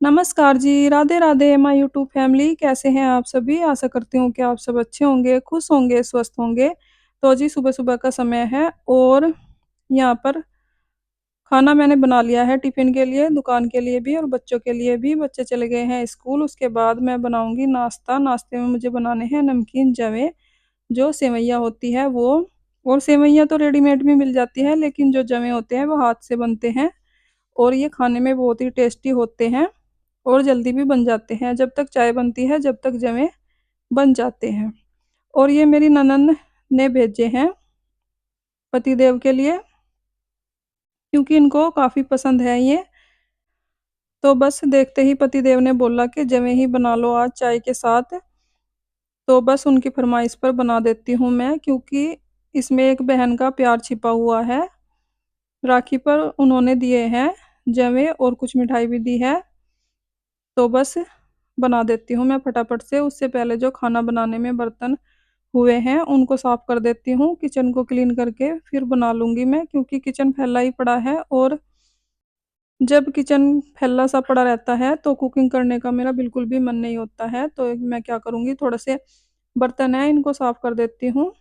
नमस्कार जी, Radhe Radhe my YouTube family कैसे हैं आप सभी? आशा करती हूँ कि आप सब अच्छे होंगे, खुश होंगे, स्वस्थ होंगे। तो जी सुबह-सुबह का समय है और यहाँ पर खाना मैंने बना लिया है टिफ़िन के लिए, दुकान के लिए भी और बच्चों के लिए भी। बच्चे चले गए हैं स्कूल, उसके बाद मैं बनाऊँगी नाश्ता। नाश्ते में मुझे बनाने हैं नमकीन जवे, जो सेवइयाँ होती है वो और सेवइयाँ तो रेडीमेड भी मिल जाती है, लेकिन जो जवे होते हैं वो हाथ से बनते हैं और ये खाने में बहुत ही टेस्टी होते हैं। और जल्दी भी बन जाते हैं, जब तक चाय बनती है, जब तक जवें बन जाते हैं। और ये मेरी ननंद ने भेजे हैं पतिदेव के लिए, क्योंकि इनको काफ़ी पसंद है ये। तो बस देखते ही पतिदेव ने बोला कि जवें ही बना लो आज चाय के साथ, तो बस उनकी फ़रमाइश पर बना देती हूँ मैं, क्योंकि इसमें एक बहन का प्यार छिपा हुआ है। राखी पर उन्होंने दिए हैं जवें और कुछ मिठाई भी दी है, तो बस बना देती हूँ मैं फटाफट से। उससे पहले जो खाना बनाने में बर्तन हुए हैं, उनको साफ कर देती हूँ, किचन को क्लीन करके फिर बना लूँगी मैं, क्योंकि किचन फैला ही पड़ा है और जब किचन फैला सा पड़ा रहता है, तो कुकिंग करने का मेरा बिल्कुल भी मन नहीं होता है। तो मैं क्या करूँगी, थोड़े से बर्तन हैं, इनको साफ कर देती हूँ,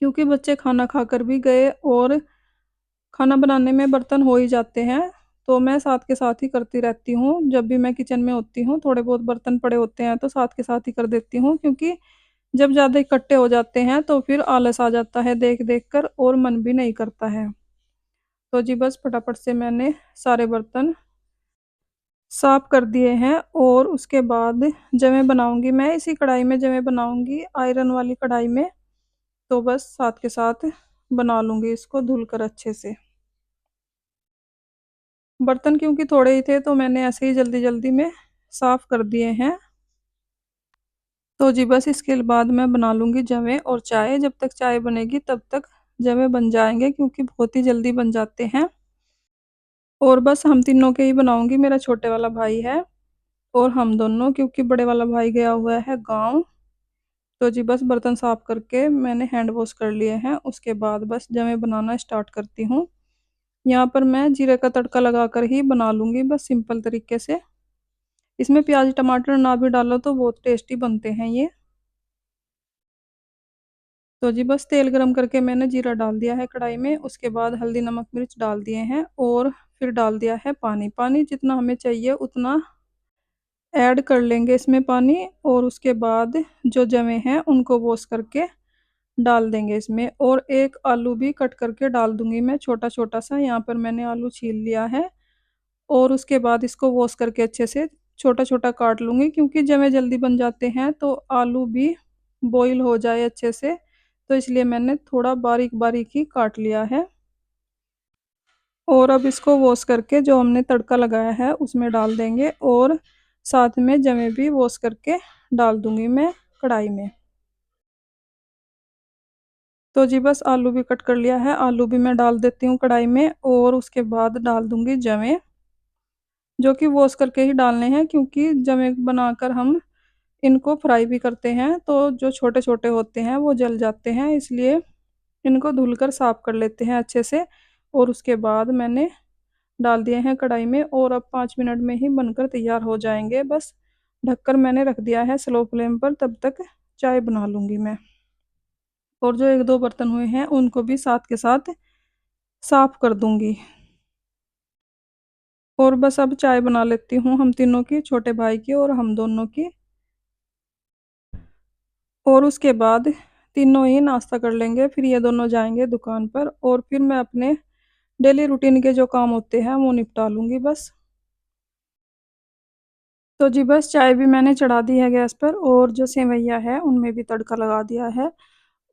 क्योंकि बच्चे खाना खाकर भी गए और खाना बनाने में बर्तन हो ही जाते हैं, तो मैं साथ के साथ ही करती रहती हूँ। जब भी मैं किचन में होती हूँ, थोड़े बहुत बर्तन पड़े होते हैं, तो साथ के साथ ही कर देती हूँ, क्योंकि जब ज़्यादा इकट्ठे हो जाते हैं तो फिर आलस आ जाता है देख-देख कर और मन भी नहीं करता है। तो जी बस फटाफट से मैंने सारे बर्तन साफ कर दिए हैं और उसके बाद जवें बनाऊँगी मैं इसी कढ़ाई में जवें बनाऊँगी आयरन वाली कढ़ाई में, तो बस साथ के साथ बना लूँगी इसको धुलकर अच्छे से। बर्तन क्योंकि थोड़े ही थे तो मैंने ऐसे ही जल्दी-जल्दी में साफ कर दिए हैं। तो जी बस इसके बाद मैं बना लूँगी जवें और चाय, जब तक चाय बनेगी तब तक जवें बन जाएँगे, क्योंकि बहुत ही जल्दी बन जाते हैं। और बस हम तीनों के ही बनाऊँगी, मेरा छोटे वाला भाई है और हम दोनों, क्योंकि बड़े वाला भाई गया हुआ है गाँव। तो जी बस बर्तन साफ करके मैंने हैंड वॉश कर लिए हैं, उसके बाद बस जवें बनाना स्टार्ट करती हूँ। यहाँ पर मैं जीरे का तड़का लगाकर ही बना लूँगी बस सिंपल तरीके से। इसमें प्याज़ टमाटर ना भी डालो तो बहुत टेस्टी बनते हैं ये। तो जी बस तेल गरम करके मैंने जीरा डाल दिया है कढ़ाई में, उसके बाद हल्दी, नमक, मिर्च डाल दिए हैं और फिर डाल दिया है पानी। पानी जितना हमें चाहिए उतना ऐड कर लेंगे इसमें पानी और उसके बाद जो जवें हैं उनको वॉश करके डाल देंगे इसमें और एक आलू भी कट करके डाल दूँगी मैं छोटा-छोटा सा। यहाँ पर मैंने आलू छील लिया है और उसके बाद इसको वॉश करके अच्छे से छोटा-छोटा काट लूँगी, क्योंकि जवें जल्दी बन जाते हैं तो आलू भी बॉईल हो जाए अच्छे से, तो इसलिए मैंने थोड़ा बारीक-बारीक ही काट लिया है। और अब इसको वॉश करके जो हमने तड़का लगाया है उसमें डाल देंगे और साथ में जवें भी वॉश करके डाल दूँगी मैं कढ़ाई में। तो जी बस आलू भी कट कर लिया है, आलू भी मैं डाल देती हूँ कढ़ाई में और उसके बाद डाल दूँगी जवें, जो कि वॉश करके ही डालने हैं, क्योंकि जवें बनाकर हम इनको फ्राई भी करते हैं, तो जो छोटे-छोटे होते हैं वो जल जाते हैं, इसलिए इनको धुलकर साफ कर लेते हैं अच्छे से। और उसके बाद मैंने डाल दिए हैं कढ़ाई में और अब 5 मिनट में ही बनकर तैयार हो जाएँगे। बस ढककर मैंने रख दिया है स्लो फ्लेम पर, तब तक चाय बना लूँगी मैं। और जो 1-2 बर्तन हुए हैं उनको भी साथ के साथ साफ कर दूँगी। और बस अब चाय बना लेती हूँ हम तीनों की, छोटे भाई की और हम दोनों की। और उसके बाद तीनों ही नाश्ता कर लेंगे, फिर ये दोनों जाएँगे दुकान पर और फिर मैं अपने डेली रूटीन के जो काम होते हैं वो निपटा लूँगी बस। तो जी बस चाय भी मैंने चढ़ा दी है गैस पर और जो सेवइयाँ है उनमें भी तड़का लगा दिया है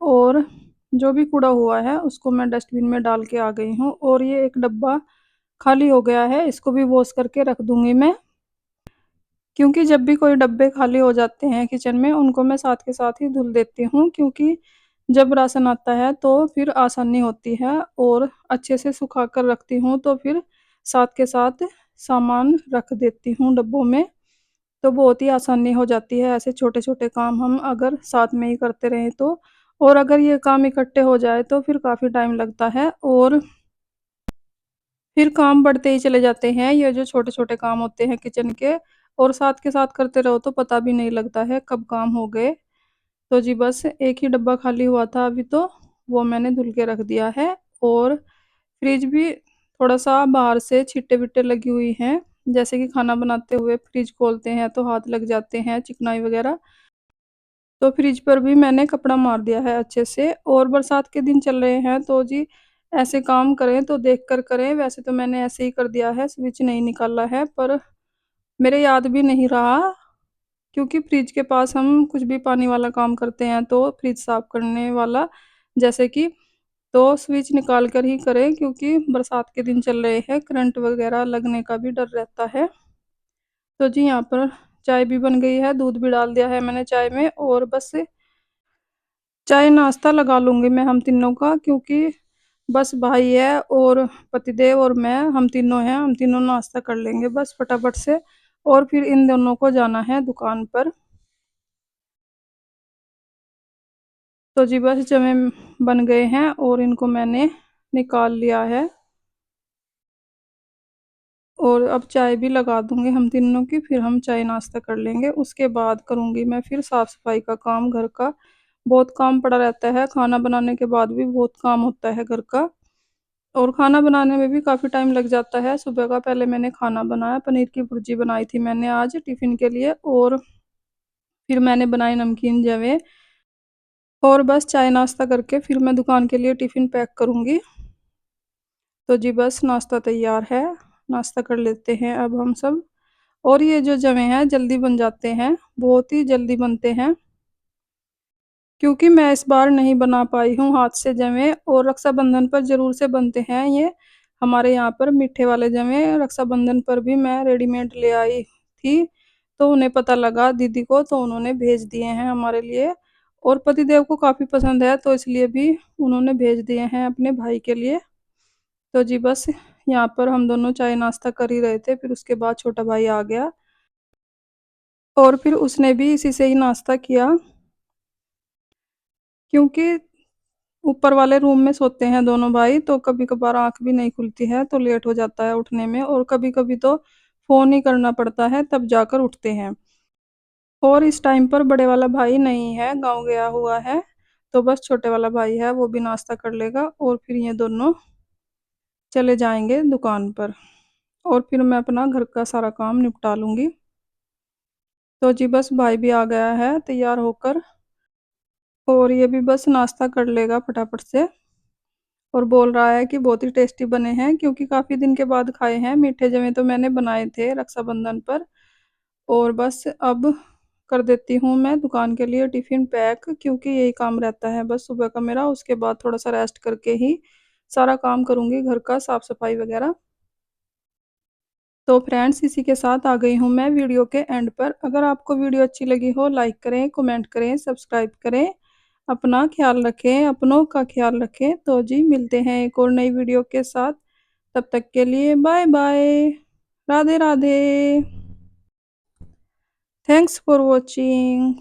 और जो भी कूड़ा हुआ है उसको मैं डस्टबिन में डाल के आ गई हूँ और ये एक डब्बा खाली हो गया है, इसको भी वॉश करके रख दूँगी मैं। क्योंकि जब भी कोई डब्बे खाली हो जाते हैं किचन में, उनको मैं साथ के साथ ही धुल देती हूँ, क्योंकि जब राशन आता है तो फिर आसानी होती है और अच्छे से सुखा कर रखती हूँ, तो फिर साथ के साथ सामान रख देती हूँ डब्बों में, तो बहुत ही आसानी हो जाती है ऐसे छोटे-छोटे काम हम अगर साथ में ही करते रहें तो। और अगर ये काम इकट्ठे हो जाए तो फिर काफ़ी टाइम लगता है और फिर काम बढ़ते ही चले जाते हैं, ये जो छोटे-छोटे काम होते हैं किचन के और साथ के साथ करते रहो तो पता भी नहीं लगता है कब काम हो गए। तो जी बस एक ही डब्बा खाली हुआ था अभी तो, वो मैंने धुल के रख दिया है और फ्रिज भी थोड़ा-सा बाहर से छींटे-बीटे लगी हुई हैं, जैसे कि खाना बनाते हुए फ्रिज खोलते हैं तो हाथ लग जाते हैं, चिकनाई वगैरह। तो फ्रिज पर भी मैंने कपड़ा मार दिया है अच्छे से और बरसात के दिन चल रहे हैं तो जी ऐसे काम करें तो देख कर करें। वैसे तो मैंने ऐसे ही कर दिया है, स्विच नहीं निकाला है, पर मेरे याद भी नहीं रहा क्योंकि फ्रिज के पास हम कुछ भी पानी वाला काम करते हैं तो फ्रिज साफ करने वाला जैसे कि तो स्विच निकाल कर ही करें क्योंकि बरसात के दिन चल रहे हैं, करंट वगैरह लगने का भी डर रहता है। तो जी यहाँ पर चाय भी बन गई है, दूध भी डाल दिया है मैंने चाय में और बस चाय नाश्ता लगा लूँगी मैं हम तीनों का क्योंकि बस भाई है और पतिदेव और मैं हम तीनों हैं, हम तीनों नाश्ता कर लेंगे बस फटाफट से और फिर इन दोनों को जाना है दुकान पर। तो जी बस जमे बन गए हैं और इनको मैंने निकाल लिया है और अब चाय भी लगा दूँगी हम तीनों की, फिर हम चाय नाश्ता कर लेंगे। उसके बाद करूँगी मैं फिर साफ-सफाई का काम घर का। बहुत काम पड़ा रहता है, खाना बनाने के बाद भी बहुत काम होता है घर का और खाना बनाने में भी काफ़ी टाइम लग जाता है। सुबह का पहले मैंने खाना बनाया, पनीर की भुर्जी बनाई थी मैंने आज टिफ़िन के लिए और फिर मैंने बनाई नमकीन जवे और बस चाय नाश्ता करके फिर मैं दुकान के लिए टिफ़िन पैक करूँगी। तो जी बस नाश्ता तैयार है, नाश्ता कर लेते हैं अब हम सब। और ये जो जवे हैं जल्दी बन जाते हैं, बहुत ही जल्दी बनते हैं। क्योंकि मैं इस बार नहीं बना पाई हूँ हाथ से जवे और रक्षाबंधन पर ज़रूर से बनते हैं ये। हमारे यहाँ पर मीठे वाले जवे रक्षाबंधन पर भी मैं रेडीमेड ले आई थी, तो उन्हें पता लगा दीदी को तो उन्होंने भेज दिए हैं हमारे लिए और पतिदेव को काफ़ी पसंद है तो इसलिए भी उन्होंने भेज दिए हैं अपने भाई के लिए। तो जी बस यहाँ पर हम दोनों चाय नाश्ता कर ही रहे थे, फिर उसके बाद छोटा भाई आ गया और फिर उसने भी इसी से ही नाश्ता किया क्योंकि ऊपर वाले रूम में सोते हैं दोनों भाई तो कभी-कभार आँख भी नहीं खुलती है तो लेट हो जाता है उठने में और कभी-कभी तो फ़ोन ही करना पड़ता है तब जाकर उठते हैं। और इस टाइम पर बड़े वाला भाई नहीं है, गाँव गया हुआ है, तो बस छोटे वाला भाई है वो भी नाश्ता कर लेगा और फिर ये दोनों चले जाएँगे दुकान पर और फिर मैं अपना घर का सारा काम निपटा लूँगी। तो जी बस भाई भी आ गया है तैयार होकर और ये भी बस नाश्ता कर लेगा फटाफट से और बोल रहा है कि बहुत ही टेस्टी बने हैं क्योंकि काफ़ी दिन के बाद खाए हैं। मीठे जवे तो मैंने बनाए थे रक्षाबंधन पर और बस अब कर देती हूँ मैं दुकान के लिए टिफ़िन पैक क्योंकि यही काम रहता है बस सुबह का मेरा। उसके बाद थोड़ा-सा रेस्ट करके ही सारा काम करूँगी घर का साफ-सफाई वगैरह। तो फ्रेंड्स इसी के साथ आ गई हूँ मैं वीडियो के एंड पर। अगर आपको वीडियो अच्छी लगी हो लाइक करें, कमेंट करें, सब्सक्राइब करें। अपना ख़्याल रखें, अपनों का ख़्याल रखें। तो जी मिलते हैं एक और नई वीडियो के साथ। तब तक के लिए bye bye. Radhe Radhe. Thanks for watching.